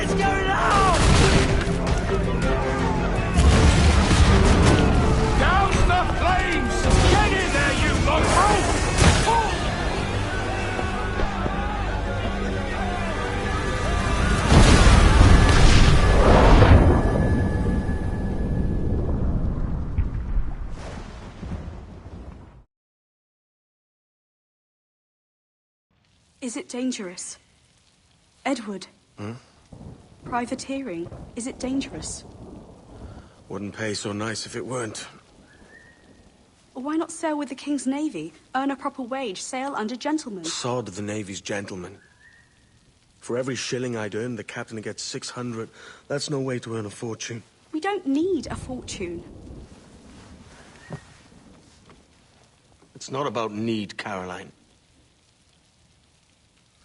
It's going out! Down the flames! Get in there, you mongrel! Is it dangerous? Edward? Hmm? Privateering, is it dangerous? Wouldn't pay so nice if it weren't. Why not sail with the King's Navy? Earn a proper wage, sail under gentlemen. Sod the Navy's gentlemen. For every shilling I'd earn, the captain gets 600. That's no way to earn a fortune. We don't need a fortune. It's not about need, Caroline.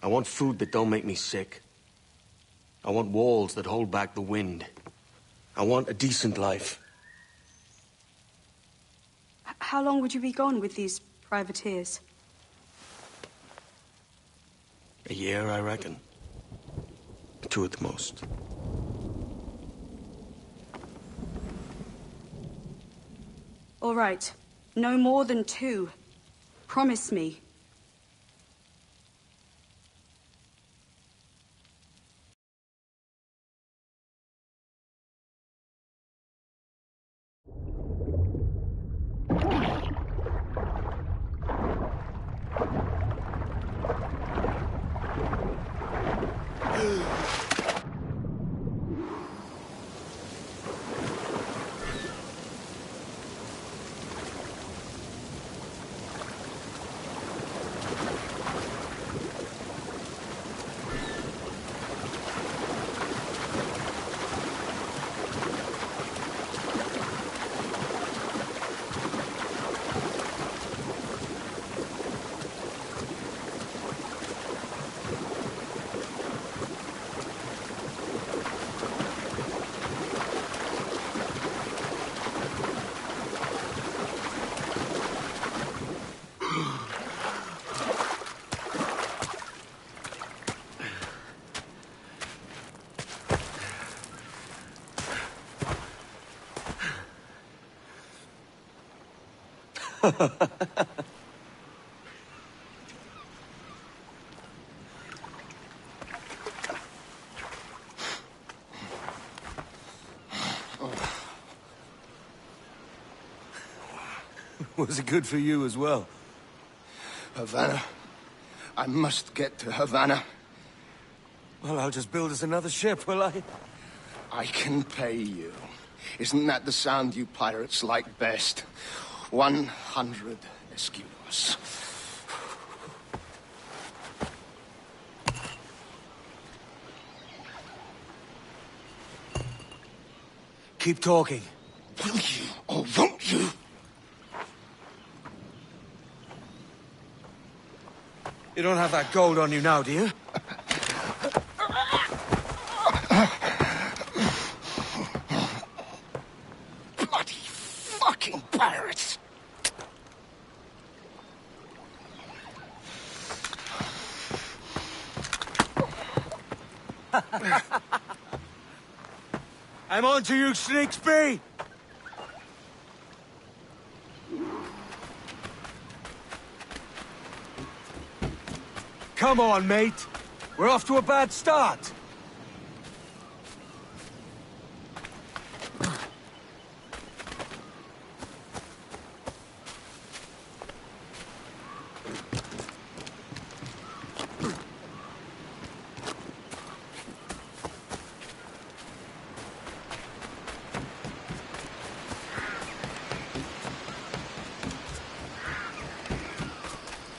I want food that don't make me sick. I want walls that hold back the wind. I want a decent life. How long would you be gone with these privateers? A year, I reckon. 2 at the most. All right. No more than 2. Promise me. Was it good for you as well? Havana. I must get to Havana. Well, I'll just build us another ship, will I? I can pay you. Isn't that the sound you pirates like best? 100 escudos. Keep talking. Will you or won't you? You don't have that gold on you now, do you? Bloody fucking pirates! I'm on to you, Sneaksby! Come on, mate. We're off to a bad start.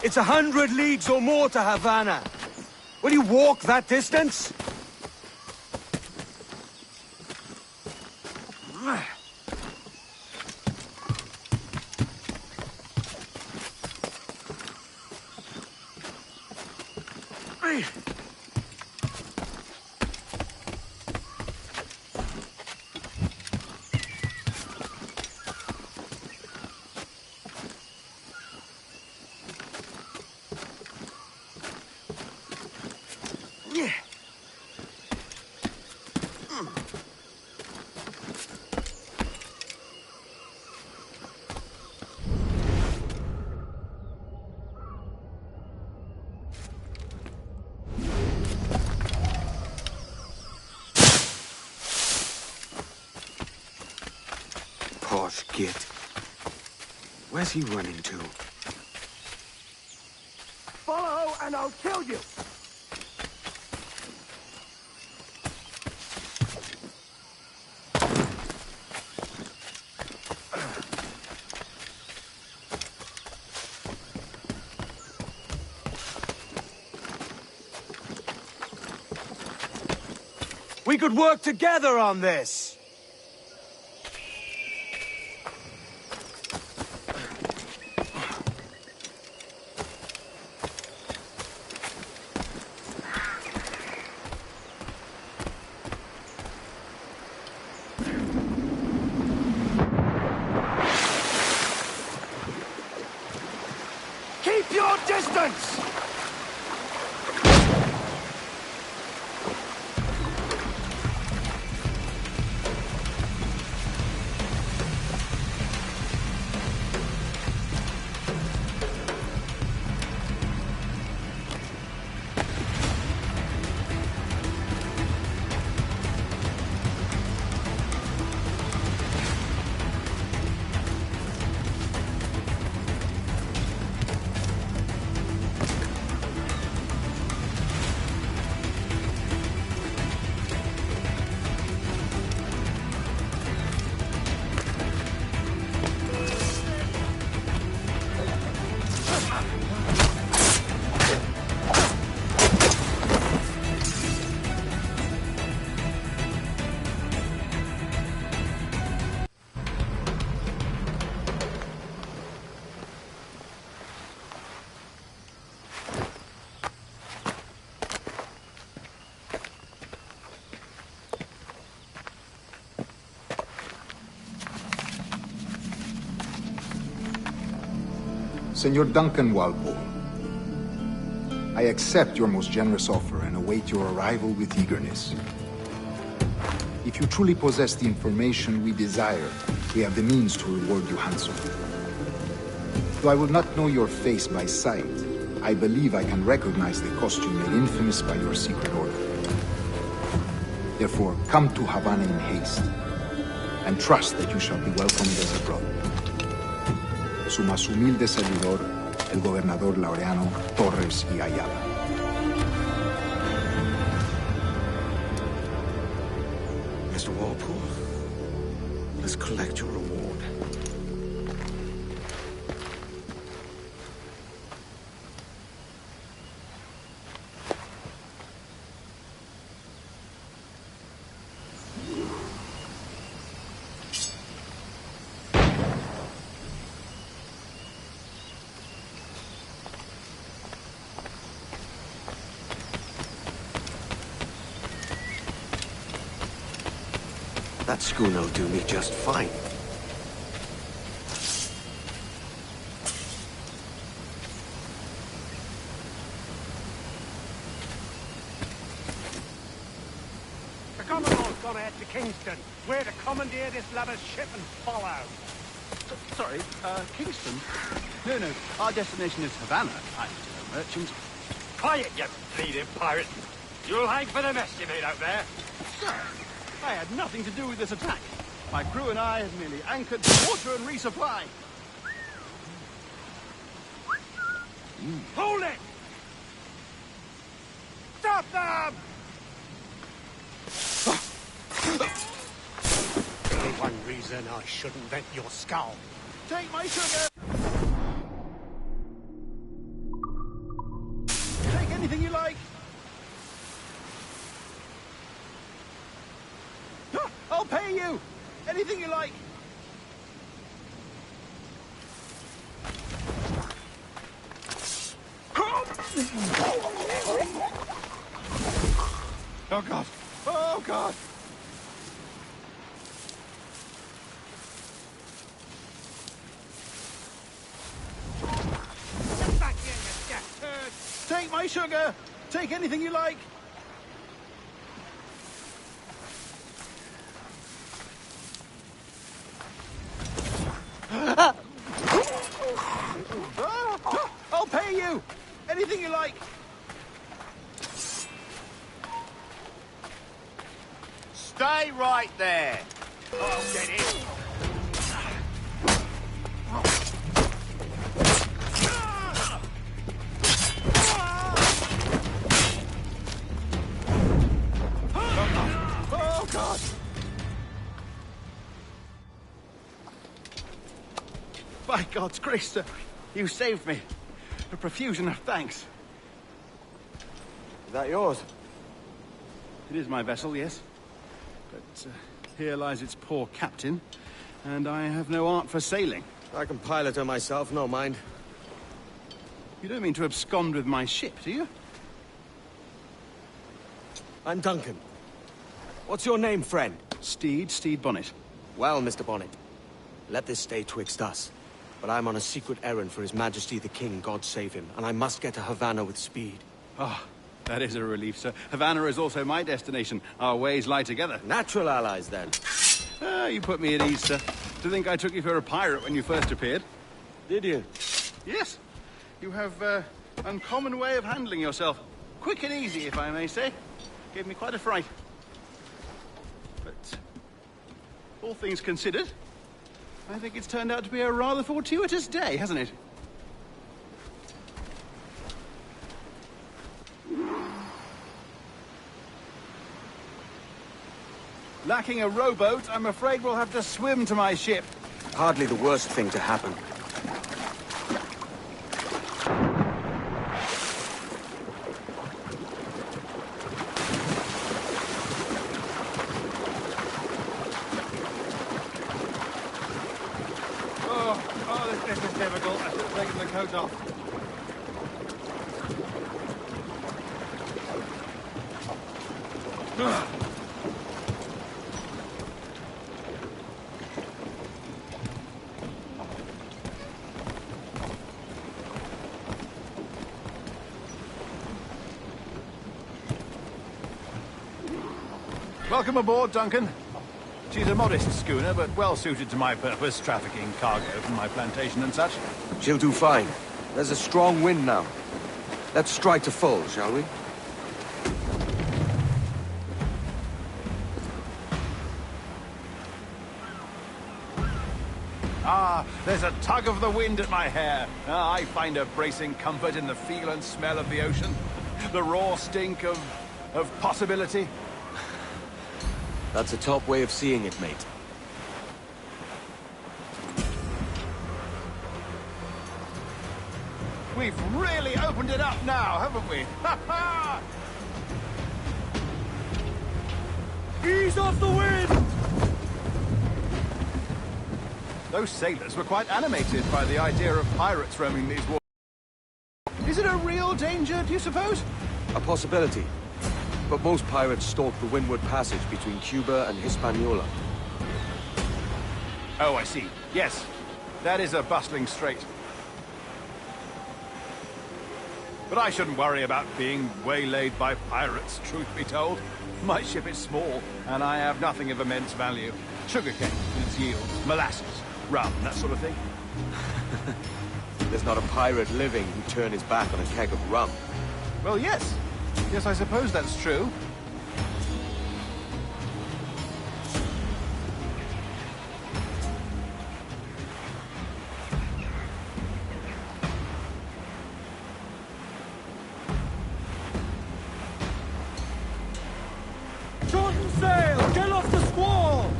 It's 100 leagues or more to Havana. Will you walk that distance? Skid. Where's he running to? Follow and I'll kill you! We could work together on this! Keep your distance! Senor Duncan Walpole, I accept your most generous offer and await your arrival with eagerness. If you truly possess the information we desire, we have the means to reward you handsomely. Though I will not know your face by sight, I believe I can recognize the costume made infamous by your secret order. Therefore, come to Havana in haste, and trust that you shall be welcomed as a brother. Su más humilde servidor, el gobernador Laureano Torres y Ayala. Mr. Walpole, let's collect your reward. That schooner'll do me just fine. The Commodore's gone ahead to Kingston. We're to commandeer this lover's ship and follow. Sorry, Kingston? No, our destination is Havana. I'm a merchant. Quiet, you bleeding pirate! You'll hang for the mess you made out there. Sir, I had nothing to do with this attack. My crew and I have merely anchored to water and resupply. Hold it! Stop them! Only one reason I shouldn't vent your skull. Take my sugar! Take anything you like! I'll pay you! Anything you like! Oh, God! Oh, God! Get back here, you deaf turd! Take my sugar! Take anything you like! I'll pay you! Anything you like! Stay right there! I'll get in! God's grace, sir. You saved me. A profusion of thanks. Is that yours? It is my vessel, yes. But here lies its poor captain, and I have no art for sailing. I can pilot her myself, no mind. You don't mean to abscond with my ship, do you? I'm Duncan. What's your name, friend? Steed Bonnet. Well, Mr. Bonnet, let this stay twixt us. But I'm on a secret errand for His Majesty the King, God save him, and I must get to Havana with speed. Ah, that is a relief, sir. Havana is also my destination. Our ways lie together. Natural allies, then. You put me at ease, sir. To think I took you for a pirate when you first appeared. Did you? Yes. You have uncommon way of handling yourself. Quick and easy, if I may say. Gave me quite a fright. But all things considered, I think it's turned out to be a rather fortuitous day, hasn't it? Lacking a rowboat, I'm afraid we'll have to swim to my ship. Hardly the worst thing to happen. This is difficult. I should have taken the coat off. Welcome aboard, Duncan. She's a modest schooner, but well suited to my purpose, trafficking cargo from my plantation and such. She'll do fine. There's a strong wind now. Let's strike to full, shall we? Ah, there's a tug of the wind at my hair. I find a bracing comfort in the feel and smell of the ocean. The raw stink of possibility. That's a top way of seeing it, mate. We've really opened it up now, haven't we? Ha ha! Ease off the wind! Those sailors were quite animated by the idea of pirates roaming these waters. Is it a real danger, do you suppose? A possibility. But most pirates stalk the Windward Passage between Cuba and Hispaniola. Oh, I see. Yes. That is a bustling strait. But I shouldn't worry about being waylaid by pirates, truth be told. My ship is small, and I have nothing of immense value. Sugarcane and its yields, molasses, rum, that sort of thing. There's not a pirate living who'd turn his back on a keg of rum. Well, yes. Yes, I suppose that's true. Shorten sail! Get off the squall!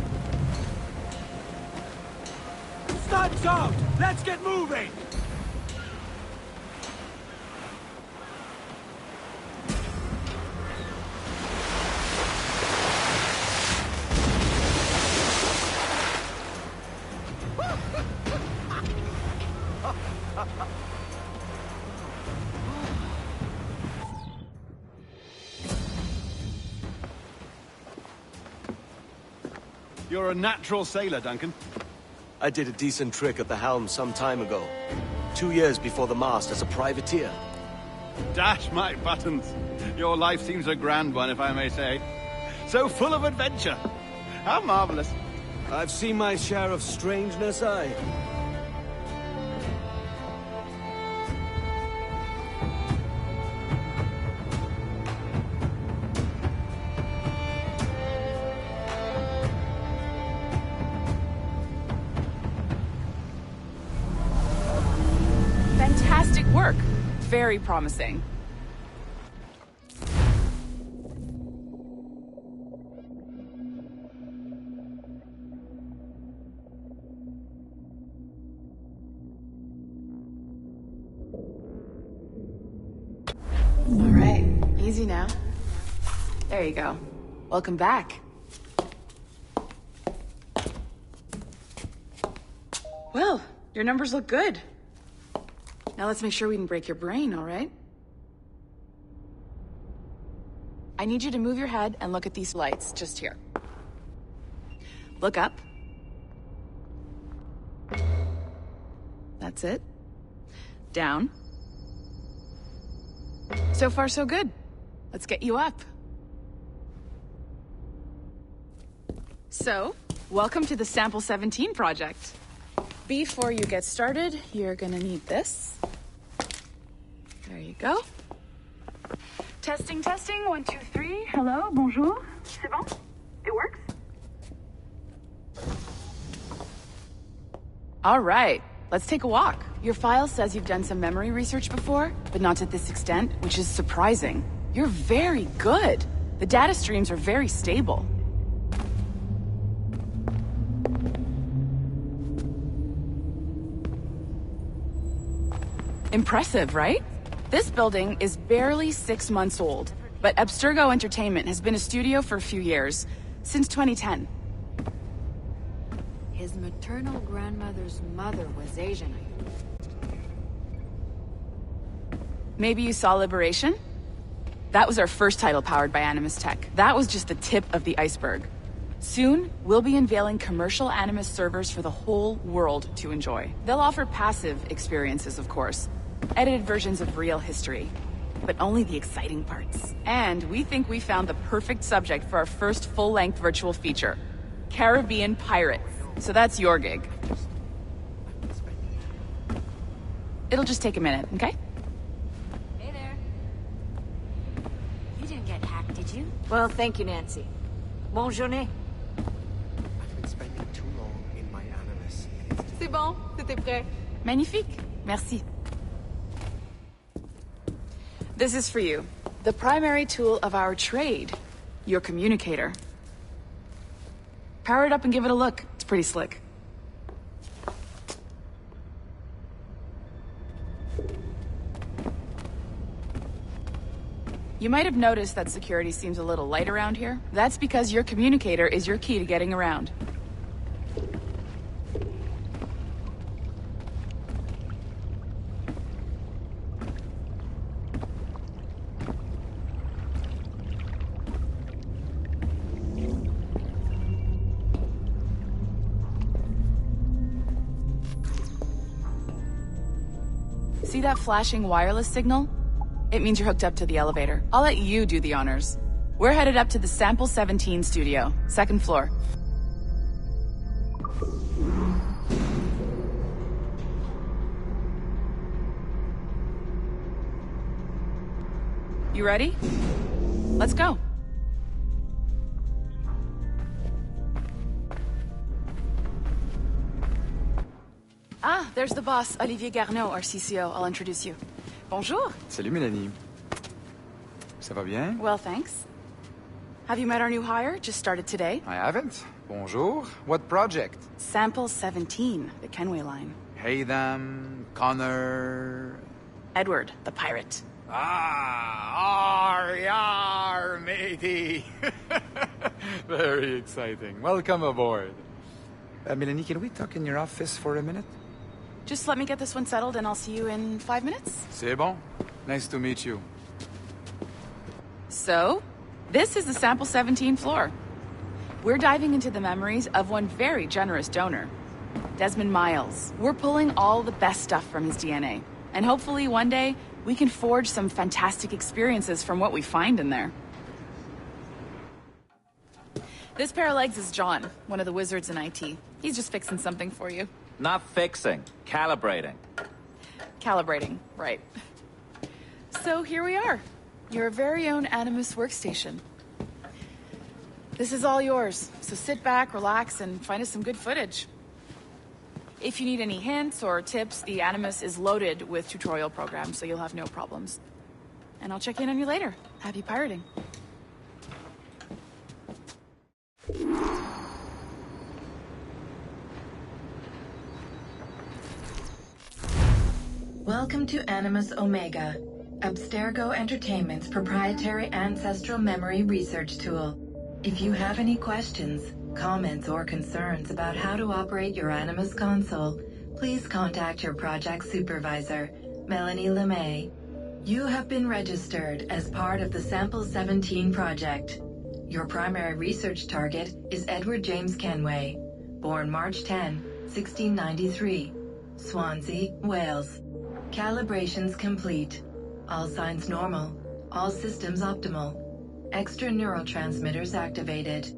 Stunts out! Let's get moving! You're a natural sailor, Duncan. I did a decent trick at the helm some time ago. 2 years before the mast as a privateer. Dash my buttons. Your life seems a grand one, if I may say. So full of adventure. How marvelous. I've seen my share of strangeness, aye. Fantastic work. Very promising. Easy now. There you go. Welcome back. Well, your numbers look good. Now let's make sure we can break your brain, all right? I need you to move your head and look at these lights just here. Look up. That's it. Down. So far, so good. Let's get you up. So, welcome to the Sample 17 project. Before you get started, you're gonna need this. There you go. Testing, testing, 1, 2, 3. Hello, bonjour. C'est bon? It works? All right, let's take a walk. Your file says you've done some memory research before, but not to this extent, which is surprising. You're very good. The data streams are very stable. Impressive, right? This building is barely 6 months old, but Abstergo Entertainment has been a studio for a few years, since 2010. His maternal grandmother's mother was Asian. Maybe you saw Liberation? That was our first title powered by Animus Tech. That was just the tip of the iceberg. Soon, we'll be unveiling commercial Animus servers for the whole world to enjoy. They'll offer passive experiences, of course. Edited versions of real history. But only the exciting parts. And we think we found the perfect subject for our first full-length virtual feature. Caribbean Pirates. So that's your gig. It'll just take a minute, okay? Hey there. You didn't get hacked, did you? Well, thank you, Nancy. Bonne journée. I've been spending too long in my Animus. C'est bon, c'était prêt. Magnifique. Merci. This is for you. The primary tool of our trade. Your communicator. Power it up and give it a look. It's pretty slick. You might have noticed that security seems a little light around here. That's because your communicator is your key to getting around. See that flashing wireless signal? It means you're hooked up to the elevator. I'll let you do the honors. We're headed up to the Sample 17 studio, 2nd floor. You ready? Let's go. Ah, there's the boss, Olivier Garneau, our CCO. I'll introduce you. Bonjour. Salut, Mélanie. Ça va bien? Well, thanks. Have you met our new hire? Just started today. I haven't. Bonjour. What project? Sample 17, the Kenway line. Haytham, Connor... Edward, the pirate. Ah, yar, matey. Very exciting. Welcome aboard. Mélanie, can we talk in your office for a minute? Just let me get this one settled and I'll see you in 5 minutes. C'est bon. Nice to meet you. So, this is the Sample 17 floor. We're diving into the memories of one very generous donor, Desmond Miles. We're pulling all the best stuff from his DNA. And hopefully one day, we can forge some fantastic experiences from what we find in there. This pair of legs is John, one of the wizards in IT. He's just fixing something for you. Not fixing, calibrating. Calibrating, right. So here we are, your very own Animus workstation. This is all yours, so sit back, relax, and find us some good footage. If you need any hints or tips, the Animus is loaded with tutorial programs, so you'll have no problems. And I'll check in on you later. Happy pirating. Welcome to Animus Omega. Abstergo Entertainment's proprietary ancestral memory research tool. If you have any questions, comments, or concerns about how to operate your Animus console, please contact your project supervisor, Melanie LeMay. You have been registered as part of the Sample 17 project. Your primary research target is Edward James Kenway, born March 10, 1693, Swansea, Wales. Calibrations complete. All signs normal. All systems optimal. Extra neurotransmitters activated.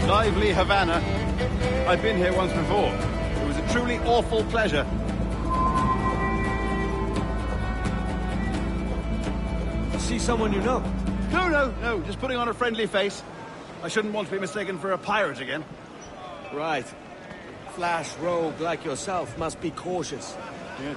Lively Havana. I've been here once before. It was a truly awful pleasure. See someone you know? No, just putting on a friendly face. I shouldn't want to be mistaken for a pirate again. Right. Flash rogue like yourself must be cautious. Yeah.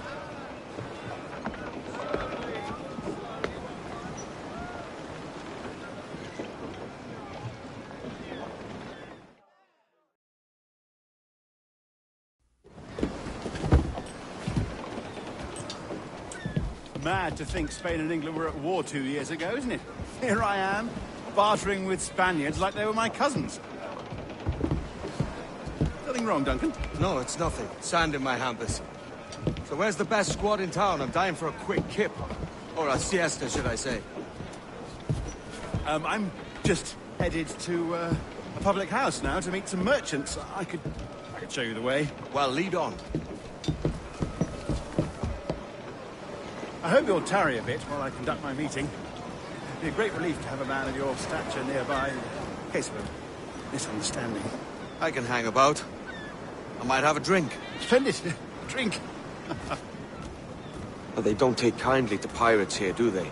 Mad to think Spain and England were at war 2 years ago, isn't it? Here I am, bartering with Spaniards like they were my cousins. Nothing wrong, Duncan? No, it's nothing. Sand in my hampers. So where's the best squad in town? I'm dying for a quick kip. Or a siesta, should I say. I'm just headed to a public house now to meet some merchants. I could show you the way. Well, lead on. I hope you'll tarry a bit while I conduct my meeting. It'd be a great relief to have a man of your stature nearby in case of a misunderstanding. I can hang about. I might have a drink. Splendid. Drink. But they don't take kindly to pirates here, do they?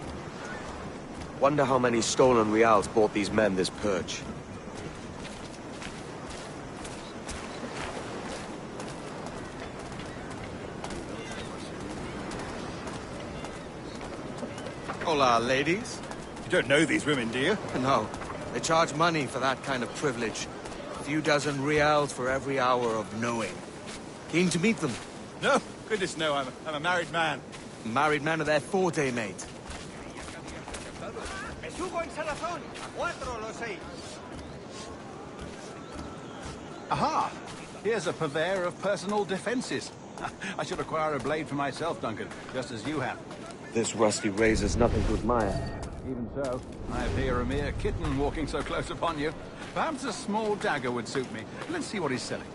Wonder how many stolen reals bought these men this purge. Hola, ladies. You don't know these women, do you? No. They charge money for that kind of privilege. A few dozen reals for every hour of knowing. Keen to meet them? No. Goodness, no. I'm a married man. Married men are their forte, mate. Aha! Here's a purveyor of personal defenses. I should acquire a blade for myself, Duncan, just as you have. This rusty razor's nothing to admire. Even so, I appear a mere kitten walking so close upon you. Perhaps a small dagger would suit me. Let's see what he's selling.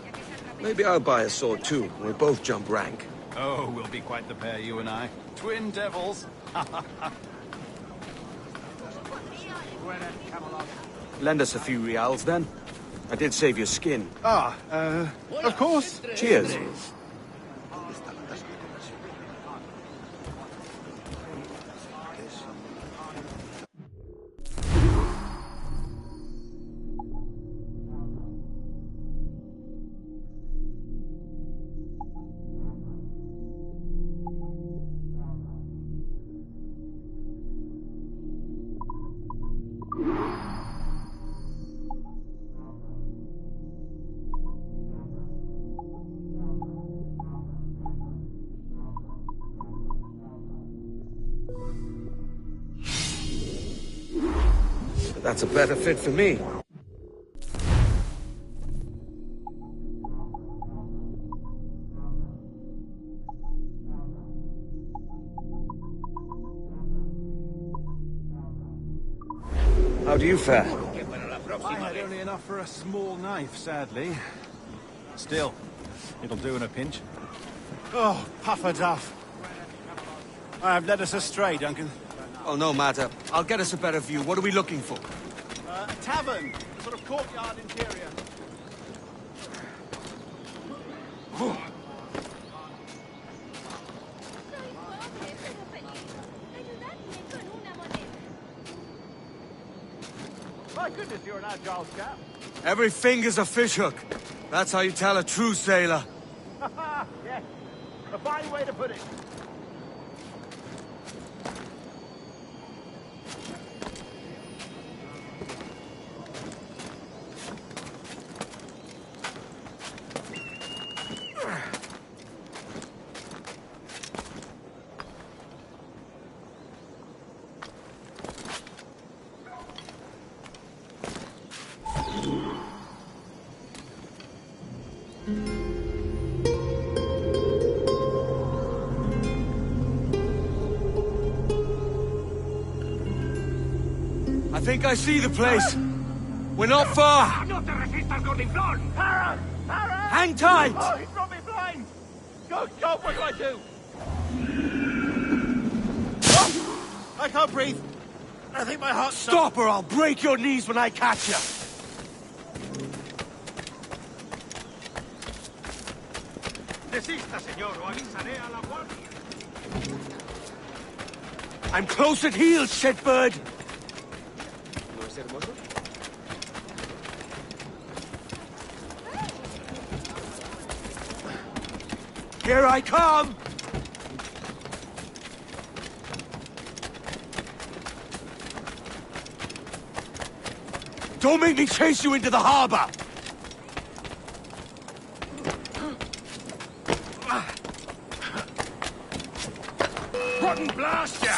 Maybe I'll buy a sword too. We'll both jump rank. Oh, we'll be quite the pair, you and I. Twin devils. Lend us a few reals, then. I did save your skin. Of course. Cheers. That's a better fit for me. How do you fare? I had only enough for a small knife, sadly. Still, it'll do in a pinch. Oh, puffer duff. I have led us astray, Duncan. Oh, no matter. I'll get us a better view. What are we looking for? Tavern. A sort of courtyard interior. My goodness, you're an agile scout. Every finger's a fishhook. That's how you tell a true sailor. Yes, a fine way to put it. I think I see the place. We're not far. No te resistas, gordinflón! Para! Para! Hang tight! Oh, he's brought me blind! Go, what do I do? Oh, I can't breathe. I think my heart's... Stop or I'll break your knees when I catch you. Desista, señor, o avisaré a la guardia. I'm close at heel, shitbird. Here I come! Don't make me chase you into the harbor! Rotten blast ya!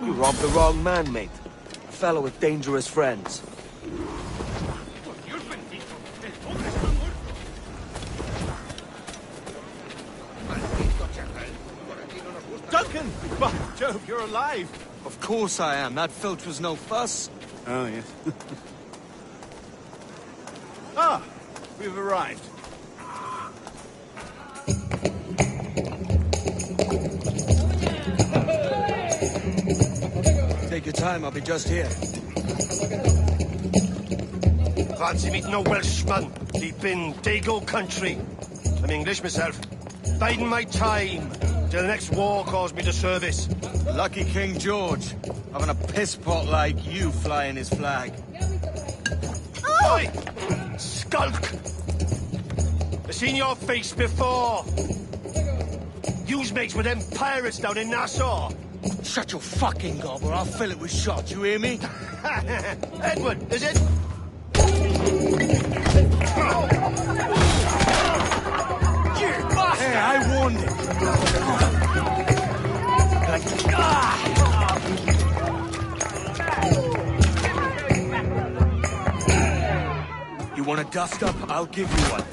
You robbed the wrong man, mate. A fellow with dangerous friends. Duncan! By Jove, you're alive! Of course I am. That filch was no fuss. Oh, yes. Ah! We've arrived. Take your time, I'll be just here. Fancy meeting a Welshman deep in Dago country. I'm English myself. Biding my time till the next war calls me to service. Lucky King George, having a piss pot like you flying his flag. Oi! Skulk! I've seen your face before. You's mates with them pirates down in Nassau. Shut your fucking gob or I'll fill it with shot, you hear me? Edward, is it? Hey, I warned him. You want a dust-up? I'll give you one.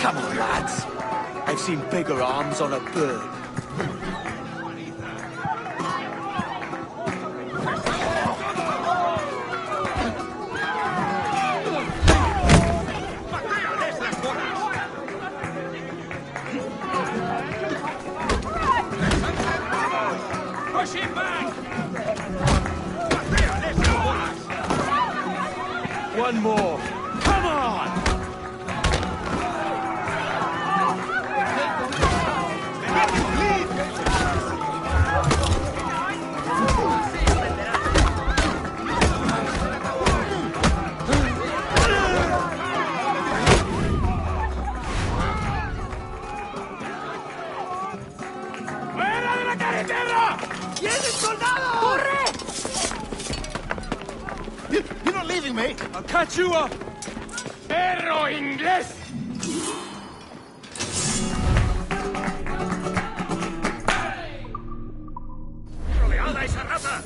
Come on, lads. I've seen bigger arms on a bird. Push him back! One more. Come on! You're not leaving me! I'll catch you up! ¡Perro inglés! ¡Rodeada esa rata!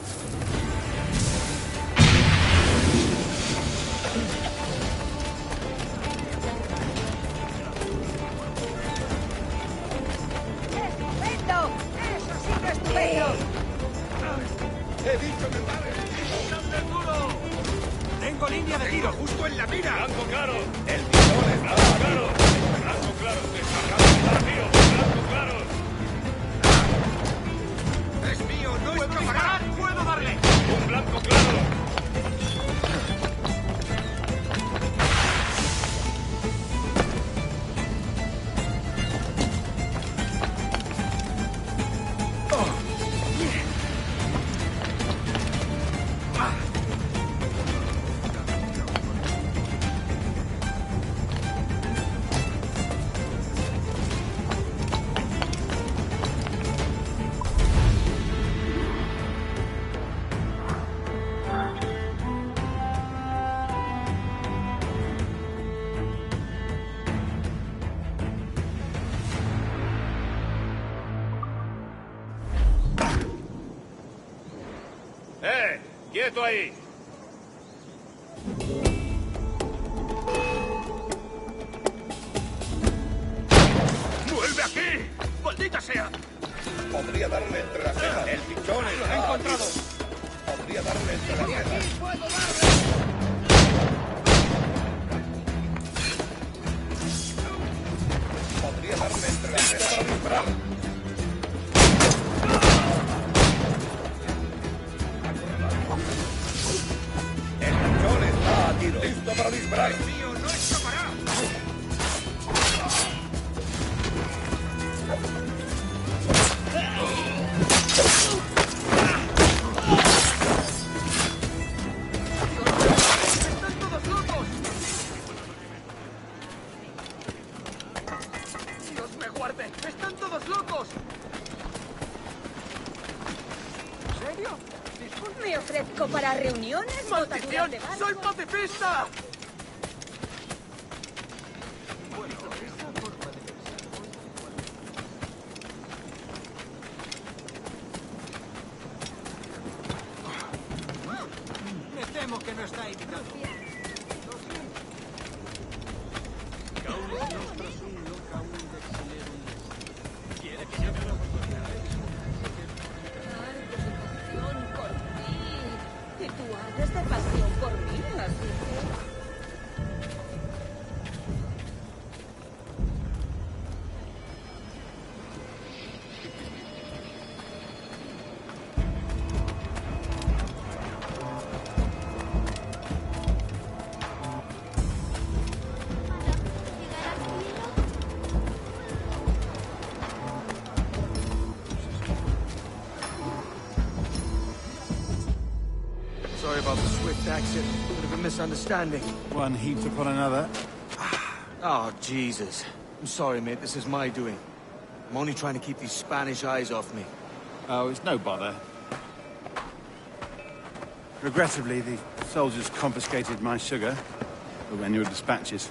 He dicho que pare. Tengo línea de tiro justo en la mira. Blanco claro. El pichón está claro. Blanco claro. Destacado tiro. Blanco claro. Es mío, no es parar. Puedo darle. Un blanco claro. ¡Quieto ahí! ¡Vuelve aquí! ¡Maldita sea! Podría darle entre las cejas. El pichón ¡Lo he encontrado! Podría darle entre las cejas. ¡Puedo darle! Podría darle entre las cejas para disparar. El pichón está a tiro. Listo para disparar. ¡El mío no escapará! ¡Están todos locos! ¡Dios me guarde! ¡Están todos locos! ¿En serio? Me ofrezco para reuniones, ¡Maldición! botaduras de barco. ¡Soy pacifista! Me temo que no está invitado. Y tú hablas de pasión por mí, así que... Sorry about the swift exit. Bit of a misunderstanding. One heaped upon another. Oh, Jesus. I'm sorry, mate. This is my doing. I'm only trying to keep these Spanish eyes off me. Oh, it's no bother. Regrettably, the soldiers confiscated my sugar when your dispatches.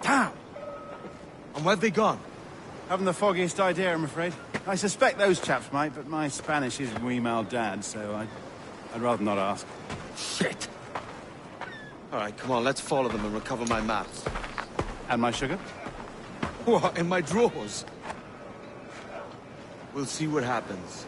Damn! And where've they gone? Haven't the foggiest idea, I'm afraid. I suspect those chaps might, but my Spanish is muy mal dad, so I'd rather not ask. Shit! All right, come on, let's follow them and recover my maps. And my sugar? What, in my drawers? We'll see what happens.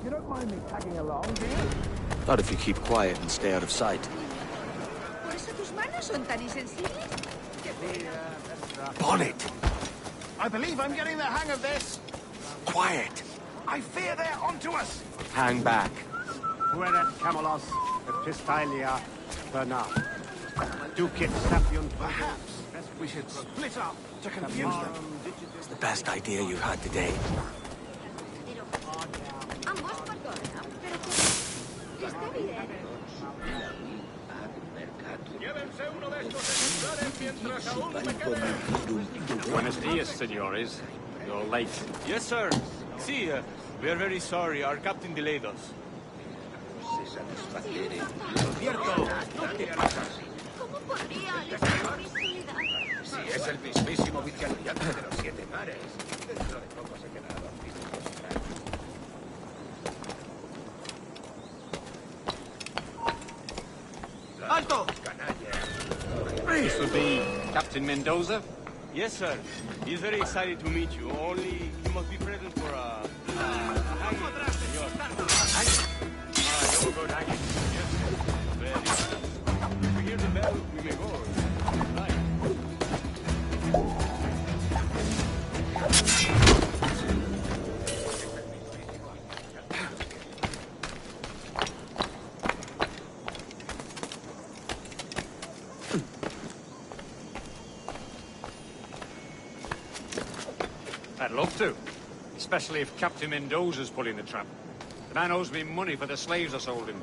You don't mind me tagging along, do you? Not if you keep quiet and stay out of sight. ¿Por eso tus manos son tan insensibles? Bonnet! I believe I'm getting the hang of this. Quiet! I fear they're onto us. Hang back. Fuerat Camelos, Epistalia, Bernard. Ducit Sapiens. Perhaps we should split up to confuse them. It's the best idea you've had today. Ambos por correo, pero que... Está bien. Llévense uno de estos ejemplares mientras aún me quede. Buenos dias, senores. You're late. Yes, sir. Sí, we are very sorry. Our captain delayed us. Cierto, no te pasas. ¿Cómo podría Alto! This would be Captain Mendoza? Yes, sir. He's very excited to meet you. Only he must be present for hanging, senor. Hanging? Don't go hanging. Yes, sir. Very nice. If we hear the bell, we may go. Right. I'd love to. Especially if Captain Mendoza's pulling the trap. The man owes me money for the slaves I sold him.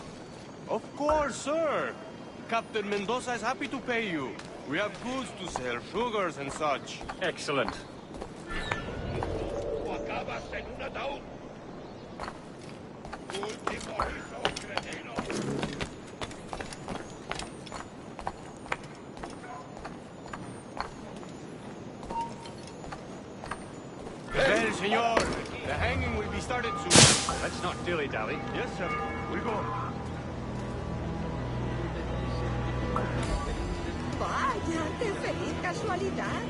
Of course, sir. Captain Mendoza is happy to pay you. We have goods to sell, sugars and such. Excellent. Well, senor, the hanging will be started soon. Let's not dilly-dally. Yes, sir. We go. Vaya, qué feliz casualidad.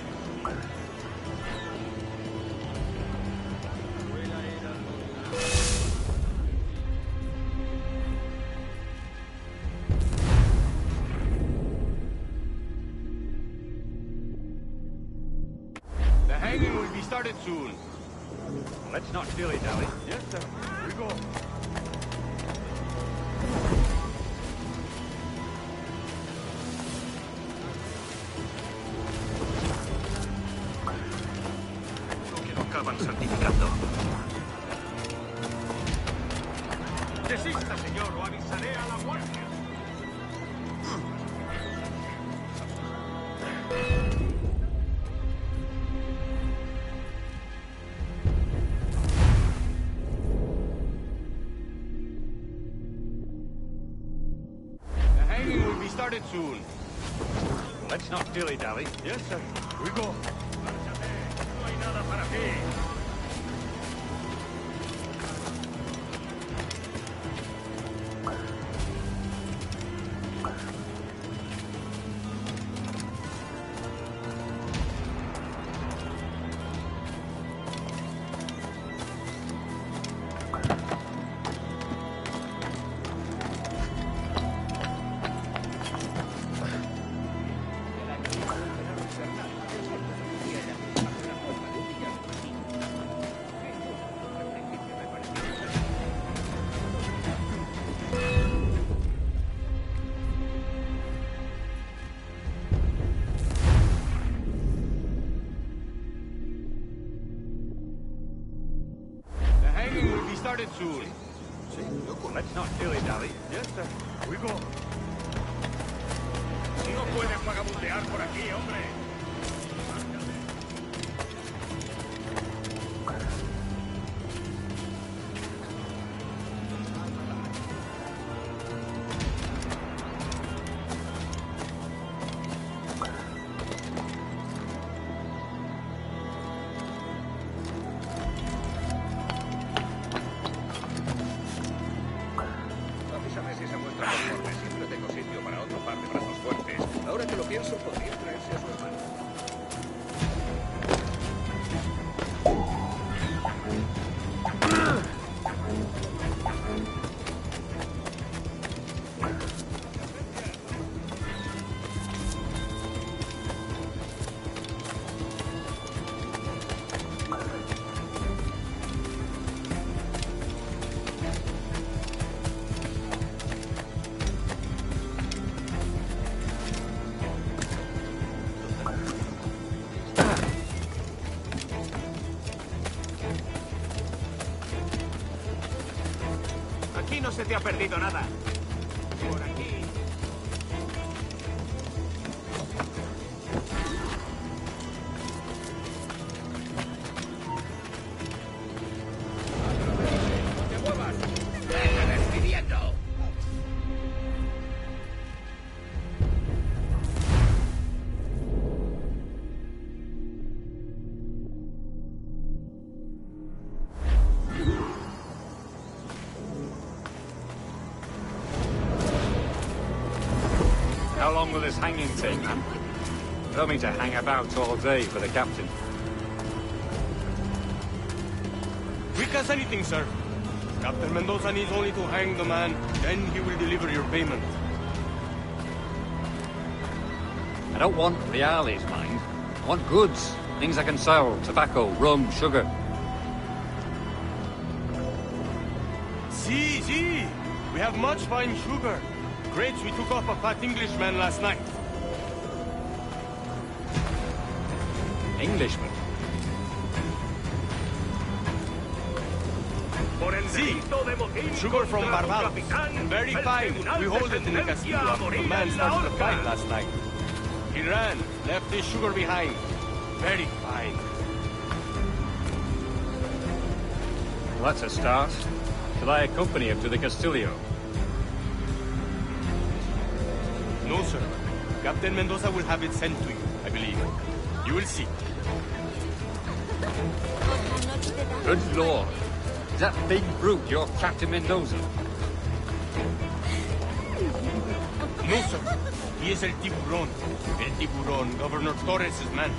The hanging will be started soon. Let's not dilly-dally. Yes, sir. We go. Que lo acaban santificando. Desista, señor, o avisaré a la guardia. The hanging will be started soon. Let's not dilly-dally. Yes, sir. We go. No hay nada para ti. The hanging will be started soon. Let's not dilly-dally. Yes, sir. We go. No puedes vagabundear por aquí, hombre. Avísame si se muestra conforme. Siempre tengo sitio para otro par de brazos fuertes. Ahora que lo pienso, podría traerse a su hermano. Aquí no se te ha perdido nada. Por aquí. ¡No te muevas! ¡Vete despidiendo! along with this hanging thing, man. I don't mean to hang about all day for the captain. Quick as anything, sir. Captain Mendoza needs only to hang the man, then he will deliver your payment. I don't want reales, mind. I want goods. Things I can sell. Tobacco, rum, sugar. See. We have much fine sugar. Grapes we took off a fat Englishman last night. Englishman? See, sugar from Barbados. Very fine. We hold it in the Castillo after the man started the fight last night. He ran, left his sugar behind. Very fine. Well, that's a start. Shall I accompany him to the Castillo? No, sir. Captain Mendoza will have it sent to you, I believe. You will see. Good lord. Is that big brute your Captain Mendoza? No, sir. He is El Tiburón. El Tiburón, Governor Torres' man.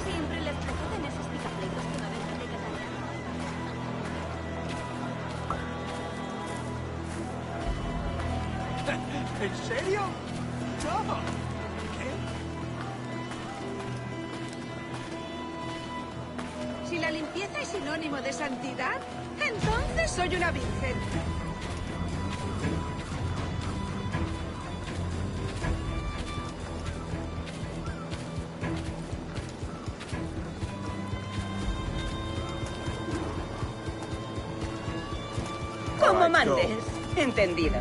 Siempre les preceden esos picapleitos que no dejan de catalear. ¿En serio? No. Si la limpieza es sinónimo de santidad, entonces soy una virgen. Como mandes. Entendido.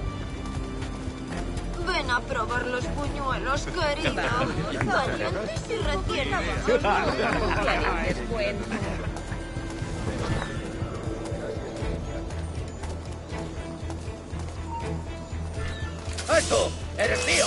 Ven a probar los puñuelos, querido. Calientes y recién lavados. Ya dices, bueno. ¡Alto! ¡Eres mío!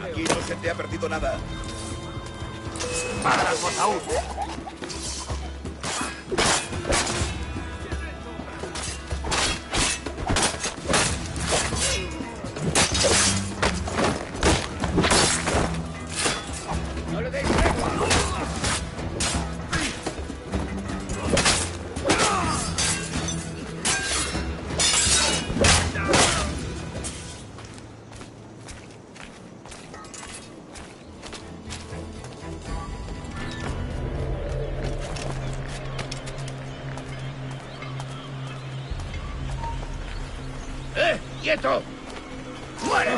Aquí no se te ha perdido nada. ¡Para, Botaúd! ¡No le deis tregua! ¡Quieto! ¡Muere!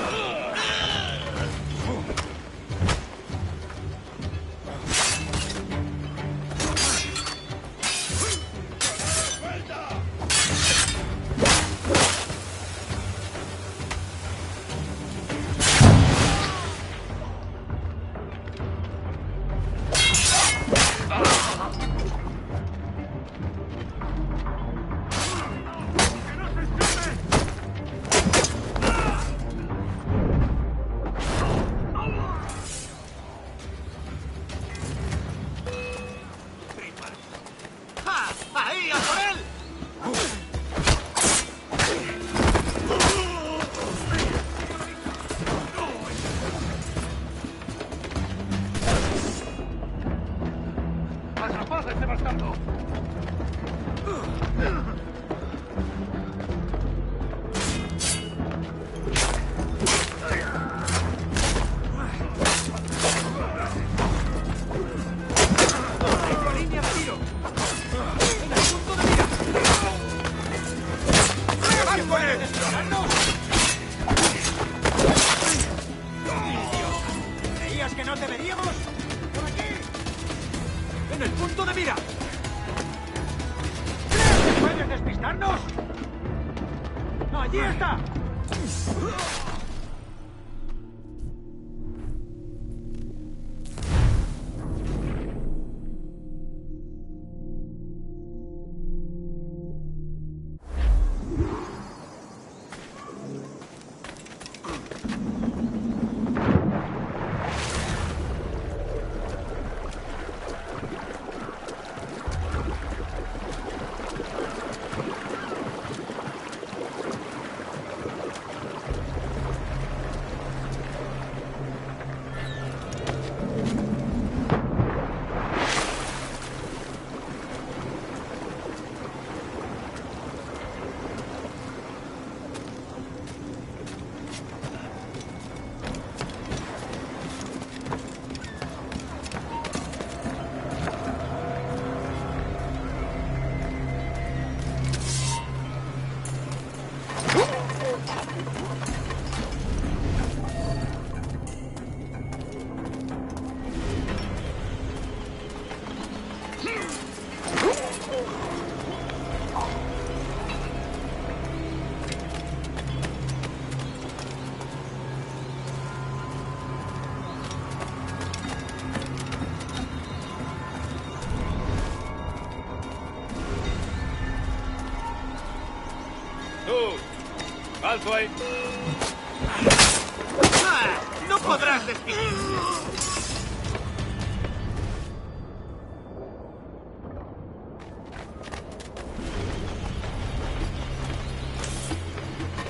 ¡Ahí, a por él! ¡Atrapad a este bastardo! alto ahí. ¡No podrás despistar!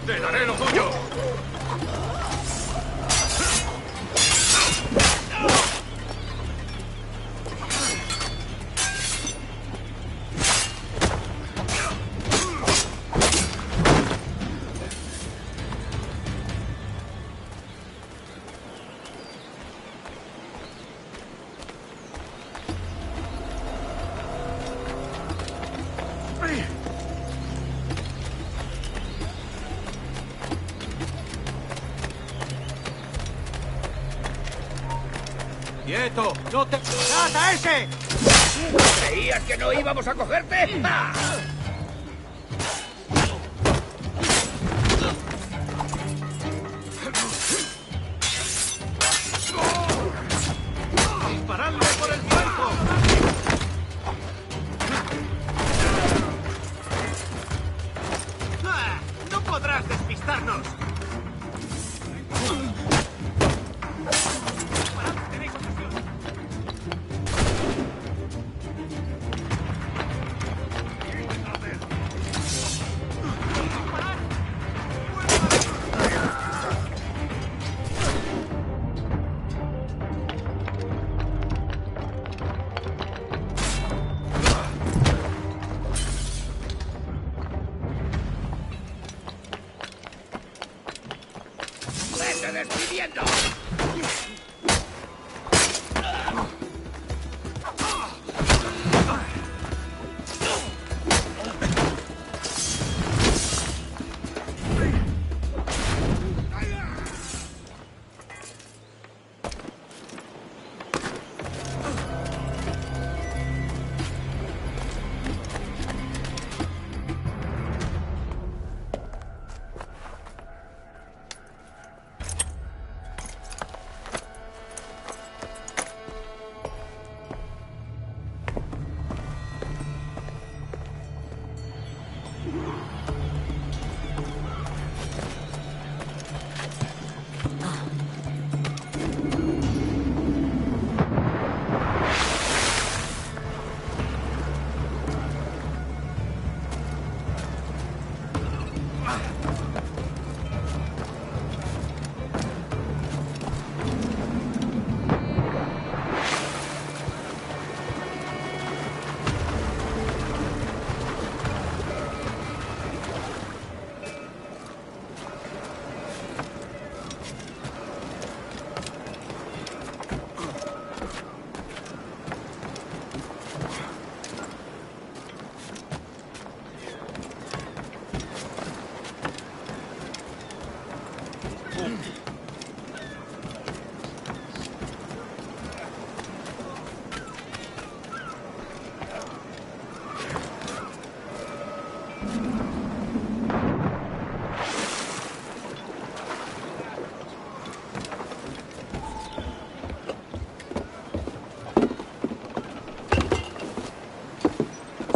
¡Te daré lo tuyo! ¡Quieto! ¡No te... ¡Trata ese! ¿Creías que no íbamos a cogerte? ¡Ah! ¡Disparadle por el cuerpo! ¡Ah! ¡No podrás despistarnos! ¡Vete despidiendo!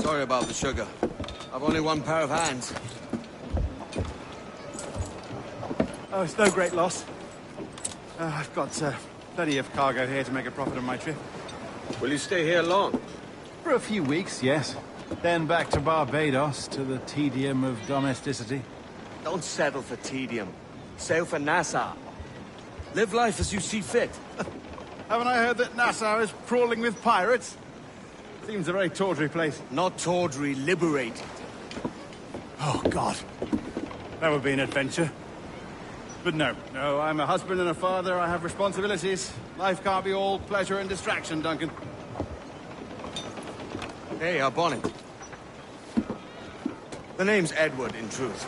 Sorry about the sugar. I've only one pair of hands. Oh, it's no great loss. I've got plenty of cargo here to make a profit on my trip. Will you stay here long? For a few weeks, yes. Then back to Barbados, to the tedium of domesticity. Don't settle for tedium. Sail for Nassau. Live life as you see fit. Haven't I heard that Nassau is crawling with pirates? Seems a very tawdry place. Not tawdry, liberated. Oh, God. That would be an adventure. But no, I'm a husband and a father. I have responsibilities. Life can't be all pleasure and distraction, Duncan. Hey, our bonnet. The name's Edward, in truth.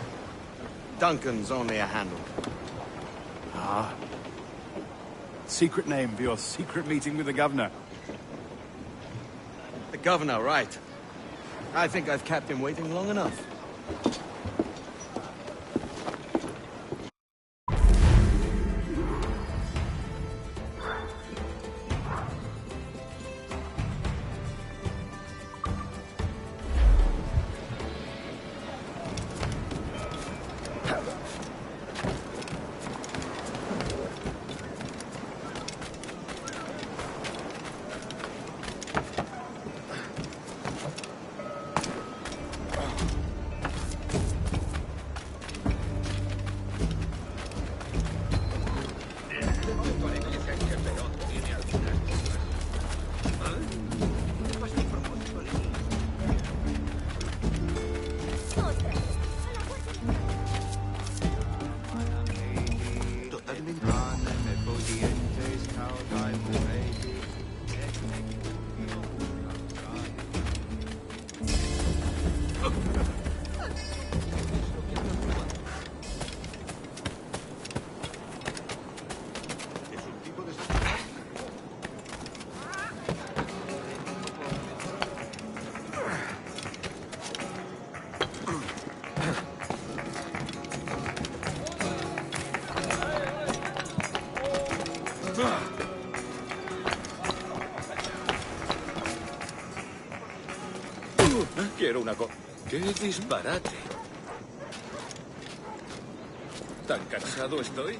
Duncan's only a handle. Ah. Secret name for your secret meeting with the governor. The governor, right. I think I've kept him waiting long enough. Quiero una cosa. ¡Qué disparate! ¿Tan cansado estoy?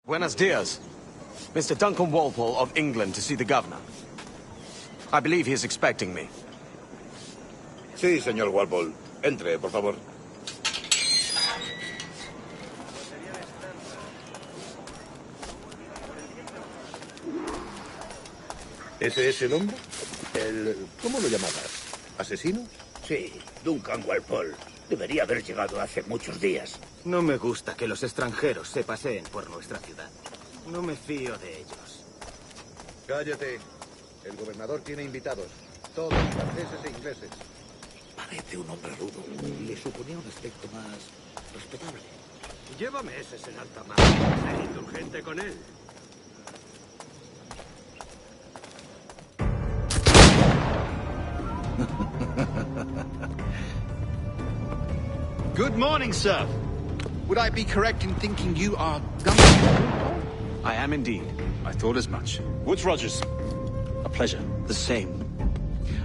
Buenos dias. Mr. Duncan Walpole of England to see the governor. I believe he is expecting me. Sí, señor Walpole. Entre, por favor. ¿Ese es el hombre? ¿Cómo lo llamabas? ¿Asesino? Sí, Duncan Walpole. Debería haber llegado hace muchos días. No me gusta que los extranjeros se paseen por nuestra ciudad. No me fío de ellos. Cállate. El gobernador tiene invitados. Todos franceses e ingleses. Parece un hombre rudo. Le suponía un aspecto más respetable. Llévame ese en alta mar. Sé indulgente con él. Good morning, sir. Would I be correct in thinking you are Duncan? I am indeed. I thought as much. Woods Rogers. A pleasure. The same.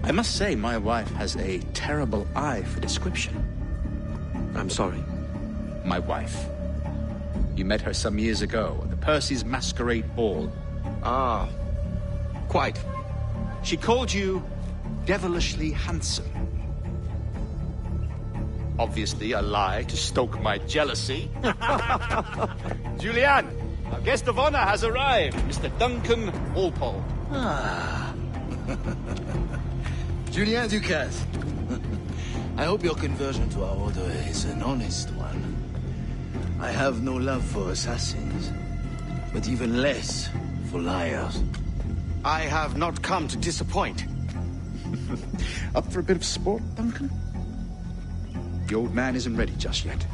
I must say, my wife has a terrible eye for description. I'm sorry. My wife. You met her some years ago at the Percy's Masquerade Ball. Ah, quite. She called you devilishly handsome. Obviously a lie to stoke my jealousy. Julianne, our guest of honor has arrived, Mr. Duncan Walpole. Ah. Julien Ducasse. I hope your conversion to our order is an honest one. I have no love for assassins, but even less for liars. I have not come to disappoint. Up for a bit of sport, Duncan? The old man isn't ready just yet.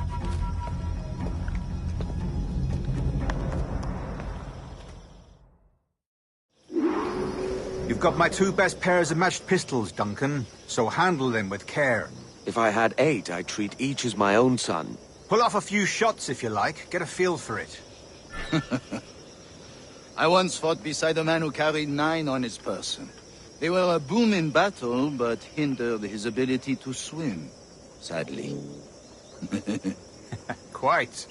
You've got my 2 best pairs of matched pistols, Duncan, so handle them with care. If I had 8, I'd treat each as my own son. Pull off a few shots if you like. Get a feel for it. I once fought beside a man who carried 9 on his person. They were a boom in battle, but hindered his ability to swim. Sadly. Quite.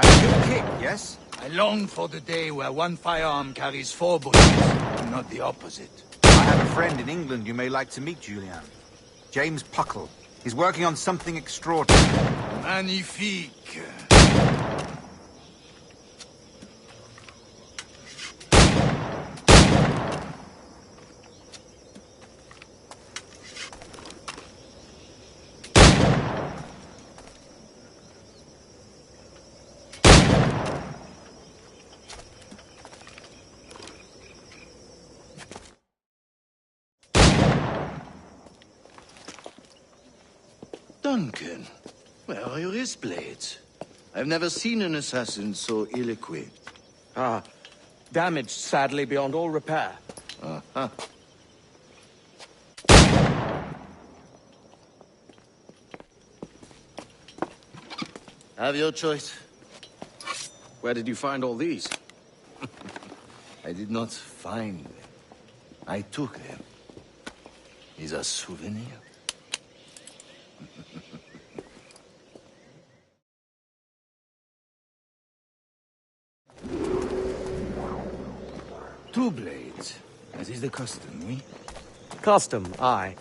A good kick, yes? I long for the day where one firearm carries 4 bullets, and not the opposite. I have a friend in England you may like to meet, Julian. James Puckle. He's working on something extraordinary. Magnifique. Duncan, where are your wrist blades? I've never seen an assassin so ill-equipped. Ah, damaged sadly beyond all repair. Uh-huh. Have your choice. Where did you find all these? I did not find them. I took them. Is a souvenir. Two blades. As is the custom, oui? Custom, aye.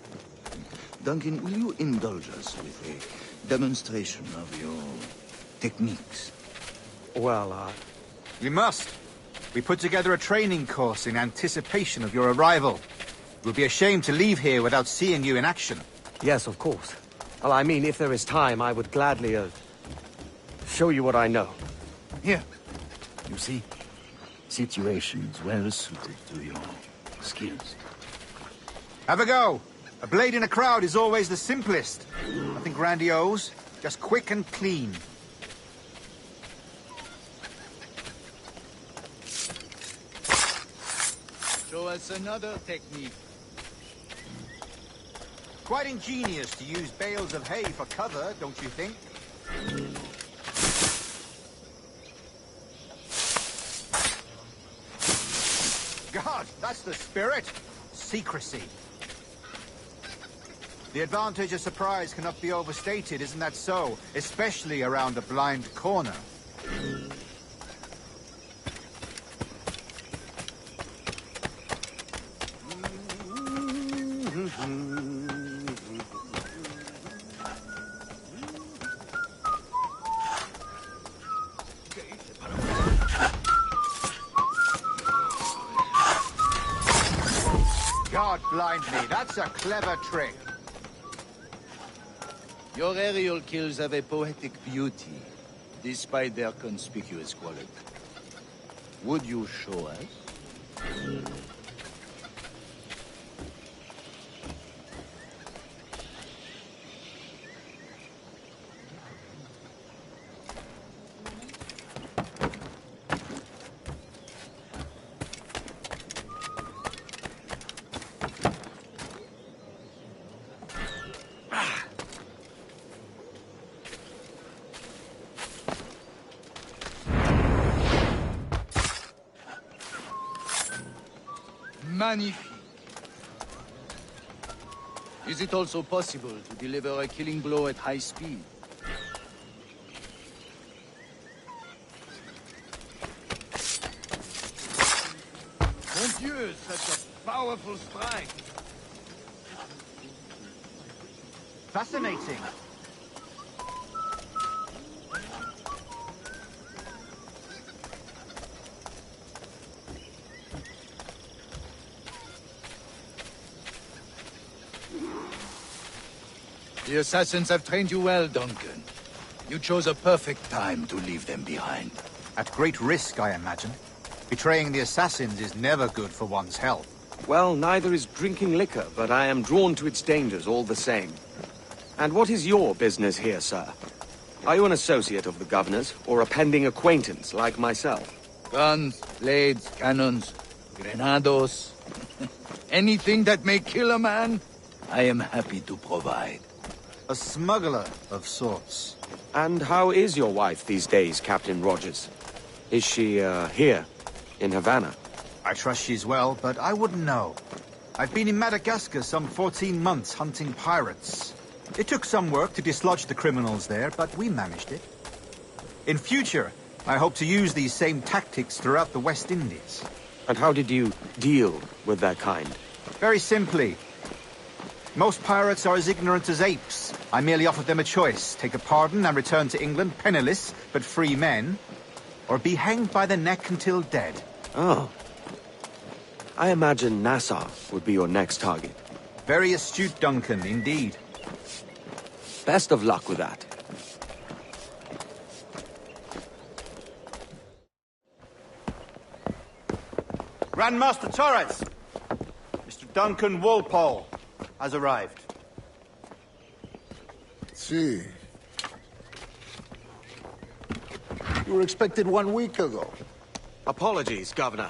Duncan, will you indulge us with a demonstration of your techniques? Well, We must. We put together a training course in anticipation of your arrival. It would be a shame to leave here without seeing you in action. Yes, of course. Well, I mean, if there is time, I would gladly, show you what I know. Here. You see? Situations well suited to your skills. Have a go. A blade in a crowd is always the simplest. Nothing grandiose, just quick and clean. Show us another technique. Quite ingenious to use bales of hay for cover, don't you think? God, that's the spirit. Secrecy. The advantage of surprise cannot be overstated, isn't that so? Especially around a blind corner. God blind me, that's a clever trick. Your aerial kills have a poetic beauty, despite their conspicuous quality. Would you show us? Magnifique. Is it also possible to deliver a killing blow at high speed? Mon Dieu, such a powerful strike. Fascinating. The assassins have trained you well, Duncan. You chose a perfect time to leave them behind. At great risk, I imagine. Betraying the assassins is never good for one's health. Well, neither is drinking liquor, but I am drawn to its dangers all the same. And what is your business here, sir? Are you an associate of the governor's, or a pending acquaintance like myself? Guns, blades, cannons, grenados. Anything that may kill a man, I am happy to provide. A smuggler of sorts. And how is your wife these days, Captain Rogers? Is she, here, in Havana? I trust she's well, but I wouldn't know. I've been in Madagascar some 14 months hunting pirates. It took some work to dislodge the criminals there, but we managed it. In future, I hope to use these same tactics throughout the West Indies. And how did you deal with that kind? Very simply. Most pirates are as ignorant as apes. I merely offered them a choice. Take a pardon and return to England penniless, but free men. Or be hanged by the neck until dead. Oh. I imagine Nassau would be your next target. Very astute, Duncan, indeed. Best of luck with that. Grandmaster Torres! Mr. Duncan Walpole has arrived. See. You were expected 1 week ago. Apologies, Governor.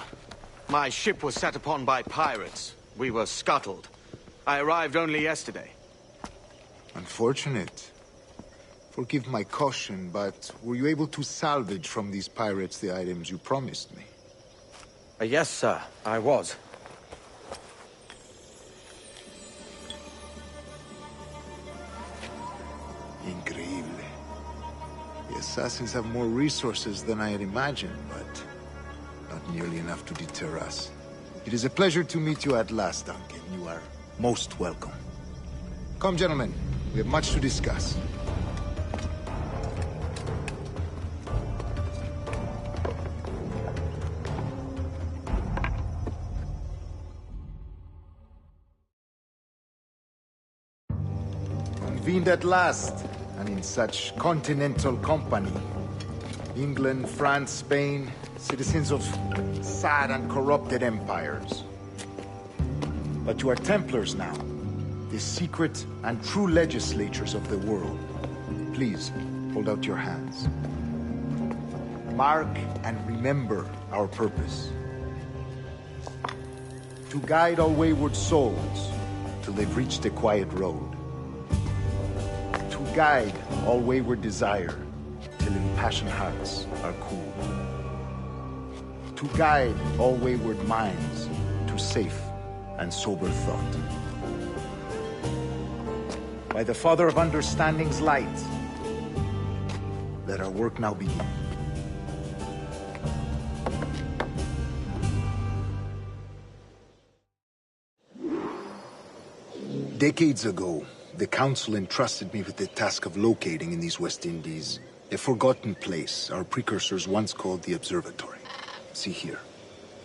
My ship was set upon by pirates. We were scuttled. I arrived only yesterday. Unfortunate. Forgive my caution, but were you able to salvage from these pirates the items you promised me? Yes, sir, I was. Increíble. The assassins have more resources than I had imagined, but not nearly enough to deter us. It is a pleasure to meet you at last, Duncan. You are most welcome. Come, gentlemen. We have much to discuss. Convened at last, and in such continental company. England, France, Spain, citizens of sad and corrupted empires. But you are Templars now, the secret and true legislators of the world. Please, hold out your hands. Mark and remember our purpose. To guide all wayward souls till they've reached a quiet road. To guide all wayward desire till impassioned hearts are cool. To guide all wayward minds to safe and sober thought. By the Father of Understanding's light, let our work now begin. Decades ago, the Council entrusted me with the task of locating in these West Indies a forgotten place our precursors once called the Observatory. See here.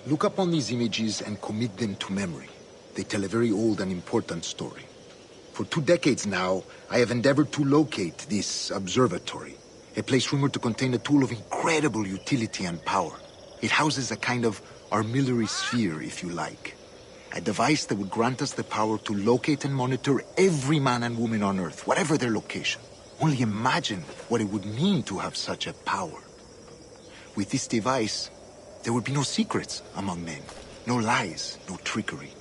Look upon these images and commit them to memory. They tell a very old and important story. For 2 decades now, I have endeavored to locate this observatory, a place rumored to contain a tool of incredible utility and power. It houses a kind of armillary sphere, if you like. A device that would grant us the power to locate and monitor every man and woman on Earth, whatever their location. Only imagine what it would mean to have such a power. With this device, there would be no secrets among men, no lies, no trickery.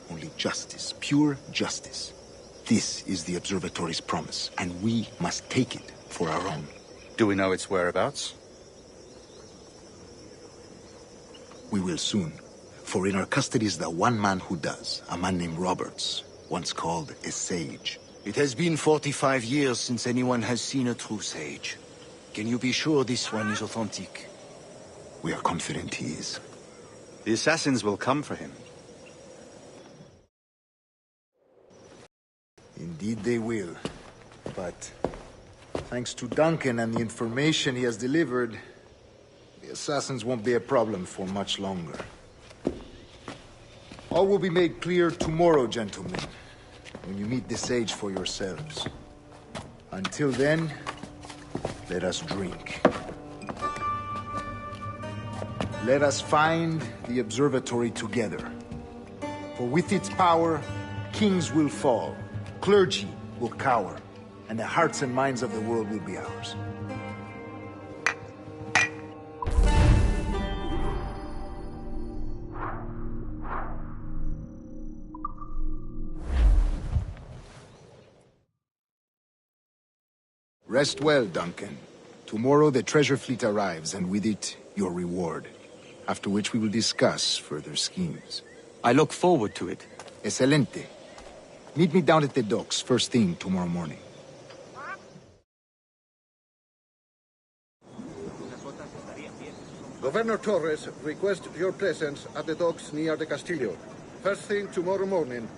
Only justice, pure justice. This is the Observatory's promise, and we must take it for our own. Do we know its whereabouts? We will soon. For in our custody is the one man who does, a man named Roberts, once called a sage. It has been 45 years since anyone has seen a true sage. Can you be sure this one is authentic? We are confident he is. The assassins will come for him. Indeed they will. But thanks to Duncan and the information he has delivered, the assassins won't be a problem for much longer. All will be made clear tomorrow, gentlemen, when you meet the sage for yourselves. Until then, let us drink. Let us find the observatory together. For with its power, kings will fall, clergy will cower, and the hearts and minds of the world will be ours. Rest well, Duncan. Tomorrow the treasure fleet arrives, and with it, your reward. After which we will discuss further schemes. I look forward to it. Excelente. Meet me down at the docks first thing tomorrow morning. Governor Torres requests your presence at the docks near the Castillo. First thing tomorrow morning.